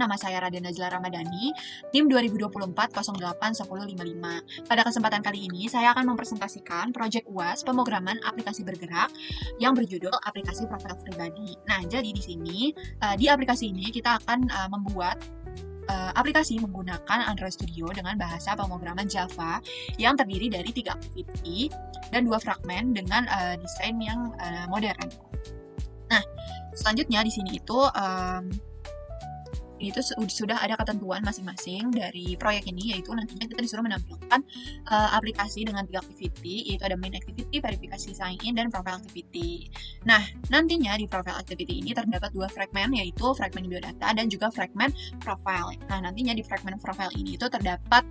nama saya Raden Najla Ramadhani, NIM 2024-08-1055. Pada kesempatan kali ini, saya akan mempresentasikan proyek UAS pemrograman aplikasi bergerak yang berjudul aplikasi profil pribadi. Nah, jadi di sini, di aplikasi ini kita akan membuat aplikasi menggunakan Android Studio dengan bahasa pemrograman Java yang terdiri dari 3 activity dan 2 fragmen dengan desain yang modern. Nah, selanjutnya di sini itu sudah ada ketentuan masing-masing dari proyek ini, yaitu nantinya kita disuruh menampilkan aplikasi dengan 3 activity, yaitu ada main activity, verifikasi sign in, dan profile activity. Nah, nantinya di profile activity ini terdapat 2 fragmen, yaitu fragmen biodata dan juga fragmen profile. Nah, nantinya di fragmen profile ini itu terdapat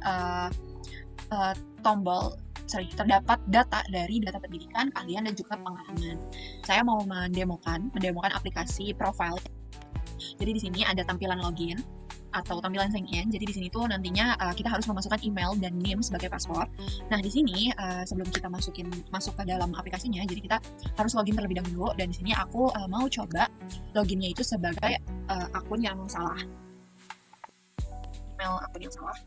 terdapat data dari data pendidikan, keahlian, dan juga pengalaman. Saya mau mendemokan aplikasi profile. Jadi di sini ada tampilan login atau tampilan sign in. Jadi di sini tuh nantinya kita harus memasukkan email dan NIM sebagai password. Nah, di sini sebelum kita masuk ke dalam aplikasinya, jadi kita harus login terlebih dahulu, dan di sini aku mau coba loginnya itu sebagai akun yang salah. Email akun yang salah.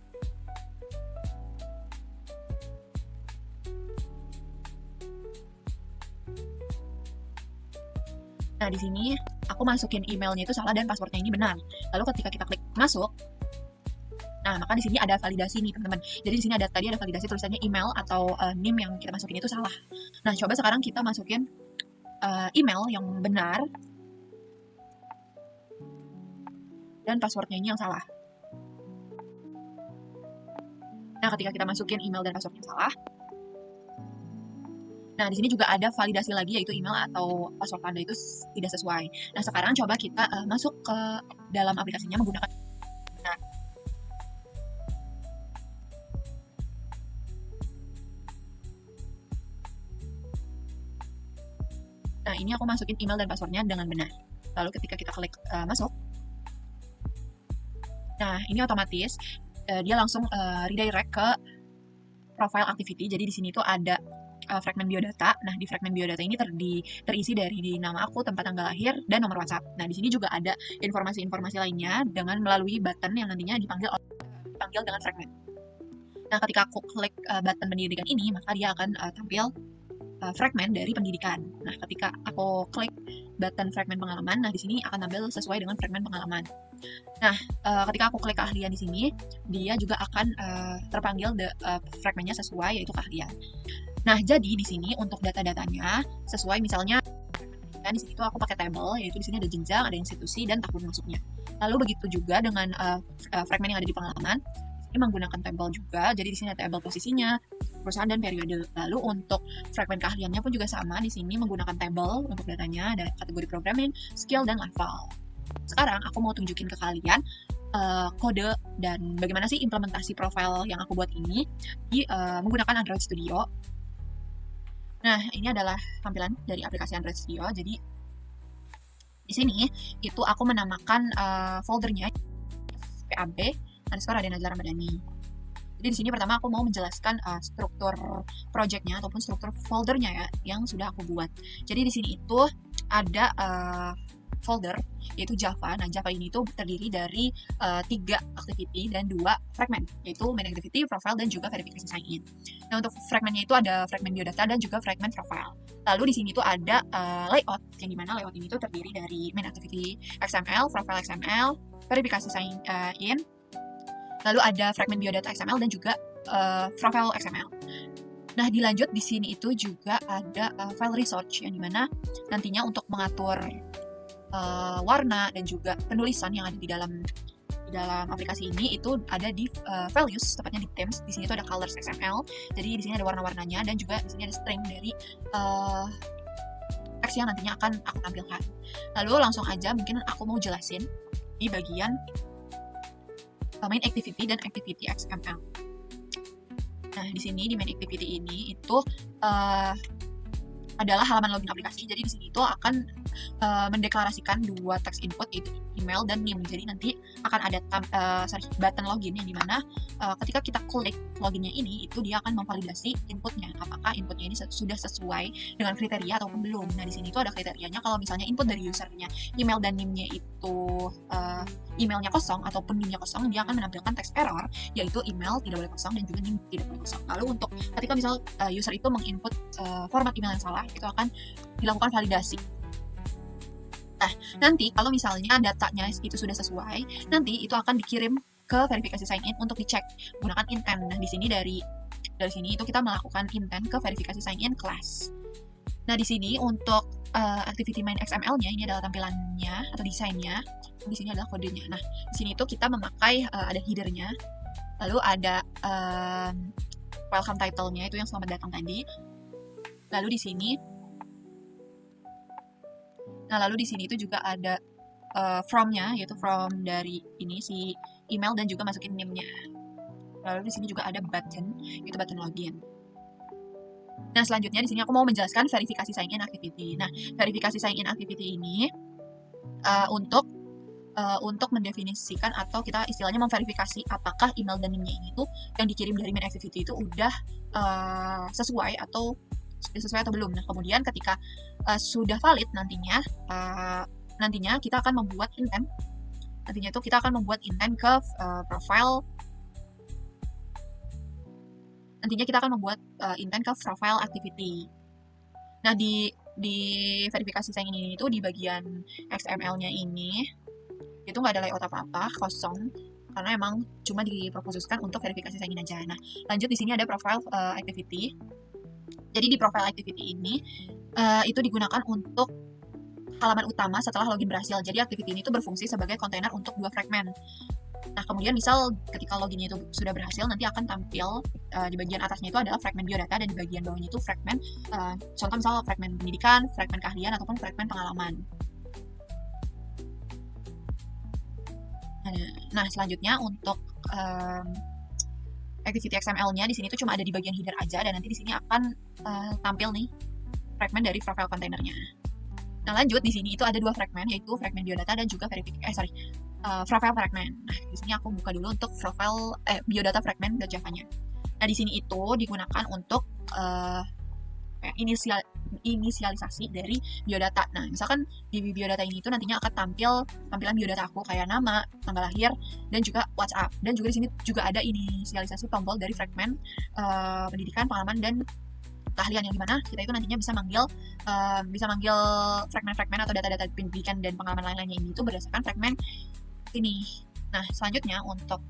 Nah, di sini aku masukin emailnya itu salah dan passwordnya ini benar. Lalu ketika kita klik masuk, nah maka di sini ada validasi nih teman-teman. Jadi di sini ada validasi tulisannya email atau NIM yang kita masukin itu salah. Nah, coba sekarang kita masukin email yang benar dan passwordnya ini yang salah. Nah, ketika kita masukin email dan passwordnya salah, nah, di sini juga ada validasi lagi, yaitu email atau password Anda itu tidak sesuai. Nah, sekarang coba kita masuk ke dalam aplikasinya menggunakan benar. Nah, ini aku masukin email dan passwordnya dengan benar. Lalu ketika kita klik masuk, nah ini otomatis dia langsung redirect ke profile activity. Jadi di sini tuh ada fragmen biodata. Nah, di fragmen biodata ini terisi dari nama aku, tempat tanggal lahir, dan nomor WhatsApp. Nah, di sini juga ada informasi-informasi lainnya dengan melalui button yang nantinya dipanggil dengan fragmen. Nah, ketika aku klik button pendidikan ini, maka dia akan tampil fragmen dari pendidikan. Nah, ketika aku klik button fragmen pengalaman, nah di sini akan tampil sesuai dengan fragmen pengalaman. Nah, ketika aku klik keahlian di sini, dia juga akan terpanggil fragmennya sesuai, yaitu keahlian. Nah, jadi di sini untuk data-datanya sesuai, misalnya di sini tuh aku pakai table, yaitu di sini ada jenjang, ada institusi, dan tahun masuknya. Lalu begitu juga dengan fragmen yang ada di pengalaman, ini menggunakan table juga. Jadi di sini ada table posisinya, perusahaan, dan periode. Lalu untuk fragmen keahliannya pun juga sama, di sini menggunakan table untuk datanya, ada kategori programming, skill, dan level. Sekarang aku mau tunjukin ke kalian kode dan bagaimana sih implementasi profile yang aku buat ini menggunakan Android Studio. Nah, ini adalah tampilan dari aplikasi Android Studio. Jadi di sini itu aku menamakan foldernya PAB _Raden Najla Ramadhani. Jadi di sini pertama aku mau menjelaskan struktur projectnya ataupun struktur foldernya ya yang sudah aku buat. Jadi di sini itu ada folder yaitu Java. Nah, Java ini tuh terdiri dari 3 activity dan 2 fragmen, yaitu main activity, profile, dan juga verifikasi sign in. Nah, untuk fragmennya itu ada fragmen biodata dan juga fragmen profile. Lalu di sini tuh ada layout, yang dimana layout ini tuh terdiri dari main activity XML, profile XML, verifikasi sign in, lalu ada fragmen biodata XML dan juga profile XML. Nah, dilanjut di sini itu juga ada file resource, yang dimana nantinya untuk mengatur warna dan juga penulisan yang ada di dalam aplikasi ini itu ada di values, tepatnya di themes. Di sini itu ada colors XML. Jadi di sini ada warna-warnanya, dan juga di sini ada string dari teks yang nantinya akan aku tampilkan. Lalu langsung aja mungkin aku mau jelasin di bagian main activity dan activity XML. Nah, di sini di main activity ini itu adalah halaman login aplikasi. Jadi di sini itu akan mendeklarasikan dua teks input, yaitu email dan name. Jadi nanti akan ada button login yang dimana ketika kita klik loginnya ini, itu dia akan memvalidasi inputnya, apakah inputnya ini sudah sesuai dengan kriteria ataupun belum. Nah, di sini tuh ada kriterianya. Kalau misalnya input dari usernya email dan name-nya itu emailnya kosong ataupun name-nya kosong, dia akan menampilkan teks error, yaitu email tidak boleh kosong dan juga name tidak boleh kosong. Lalu untuk ketika misal user itu menginput format email yang salah, itu akan dilakukan validasi. Nah, nanti kalau misalnya datanya itu sudah sesuai, nanti itu akan dikirim ke verifikasi sign in untuk dicek menggunakan intent. Nah, di sini dari sini itu kita melakukan intent ke verifikasi sign in class. Nah, di sini untuk activity main XML-nya ini adalah tampilannya atau desainnya. Di sini adalah kodenya. Nah, di sini itu kita memakai ada header-nya, lalu ada welcome title-nya itu yang selamat datang tadi. Lalu di sini itu juga ada from-nya, yaitu from dari ini si email dan juga masukin name-nya. Lalu di sini juga ada button, itu button login. Nah, selanjutnya di sini aku mau menjelaskan verifikasi sign in activity. Nah, verifikasi sign in activity ini untuk mendefinisikan atau kita istilahnya memverifikasi apakah email dan name-nya ini tuh yang dikirim dari main activity itu udah sesuai atau belum. Nah, kemudian ketika sudah valid nantinya kita akan membuat intent. Nantinya itu kita akan membuat intent ke profile. Nantinya kita akan membuat intent ke profile activity. Nah, di verifikasi sign in ini tuh di bagian XML-nya ini itu nggak ada layout apa-apa, kosong, karena emang cuma diproposiskan untuk verifikasi sign in aja. Nah, lanjut di sini ada profile activity. Jadi di profile activity ini itu digunakan untuk halaman utama setelah login berhasil. Jadi activity ini tuh berfungsi sebagai kontainer untuk dua fragment. Nah, kemudian misal ketika loginnya itu sudah berhasil, nanti akan tampil di bagian atasnya itu adalah fragmen biodata dan di bagian bawahnya itu fragmen, contoh misal fragmen pendidikan, fragmen keahlian, ataupun fragmen pengalaman. Nah, selanjutnya untuk activity XML-nya di sini tuh cuma ada di bagian header aja, dan nanti di sini akan tampil nih fragmen dari profile kontainernya. Nah, lanjut di sini itu ada dua fragmen, yaitu fragmen biodata dan juga profile fragment. Nah, di sini aku buka dulu untuk profile biodata fragment dan Java-nya. Nah, di sini itu digunakan untuk inisialisasi dari biodata. Nah, misalkan di biodata ini itu nantinya akan tampilan biodata aku kayak nama, tanggal lahir, dan juga WhatsApp. Dan juga di sini juga ada inisialisasi tombol dari fragmen pendidikan, pengalaman, dan keahlian, yang dimana kita itu nantinya bisa manggil fragmen-fragmen atau data-data pendidikan dan pengalaman lain-lainnya ini itu berdasarkan fragmen ini. Nah, selanjutnya untuk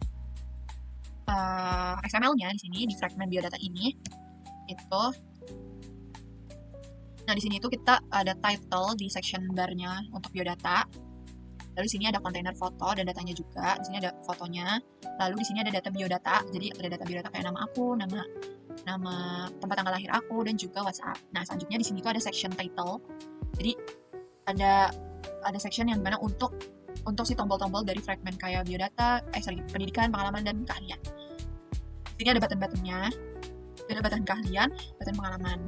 XML-nya di sini di fragmen biodata ini itu, nah di sini itu kita ada title di section bar-nya untuk biodata. Lalu di sini ada kontainer foto dan datanya juga. Di sini ada fotonya. Lalu di sini ada data biodata. Jadi ada data biodata kayak nama aku, nama tempat tanggal lahir aku, dan juga WhatsApp. Nah, selanjutnya di sini tuh ada section title. Jadi ada section yang mana untuk si tombol-tombol dari fragmen kayak biodata, pendidikan, pengalaman, dan keahlian. Di sini ada button-buttonnya. Ada button keahlian, button pengalaman.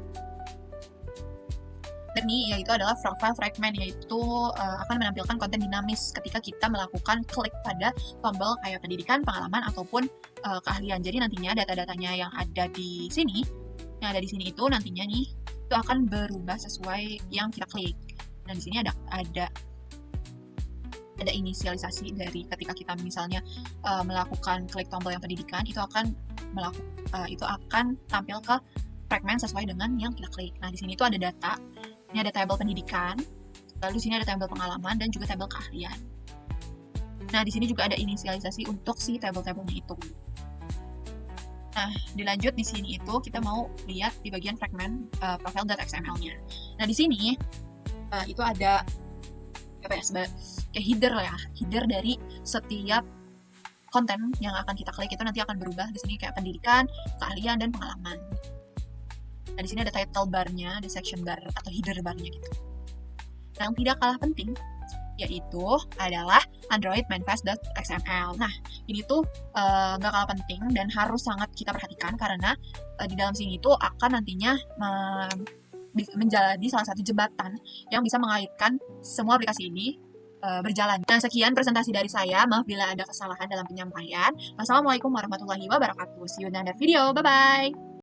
Dan ini yaitu adalah profile fragment, yaitu akan menampilkan konten dinamis ketika kita melakukan klik pada tombol kayak pendidikan, pengalaman, ataupun keahlian. Jadi nantinya data-datanya yang ada di sini itu nantinya nih itu akan berubah sesuai yang kita klik. Nah, di sini ada inisialisasi dari ketika kita misalnya melakukan klik tombol yang pendidikan, itu akan tampil ke fragmen sesuai dengan yang kita klik. Nah, di sini itu ada data. Ini ada tabel pendidikan, lalu di sini ada tabel pengalaman dan juga tabel keahlian. Nah, di sini juga ada inisialisasi untuk si tabel-tabelnya itu. Nah, dilanjut di sini itu kita mau lihat di bagian fragmen profile.xml-nya. Nah, di sini itu ada kayak header header dari setiap konten yang akan kita klik itu nanti akan berubah. Di sini kayak pendidikan, keahlian, dan pengalaman. Nah, di sini ada title bar-nya, ada section bar atau header bar-nya gitu. Nah, yang tidak kalah penting yaitu adalah Android manifest.xml. Nah, ini tuh nggak kalah penting dan harus sangat kita perhatikan karena di dalam sini itu akan nantinya menjadi salah satu jembatan yang bisa mengaitkan semua aplikasi ini berjalan. Nah, sekian presentasi dari saya. Maaf bila ada kesalahan dalam penyampaian. Wassalamualaikum warahmatullahi wabarakatuh. See you in another video. Bye-bye.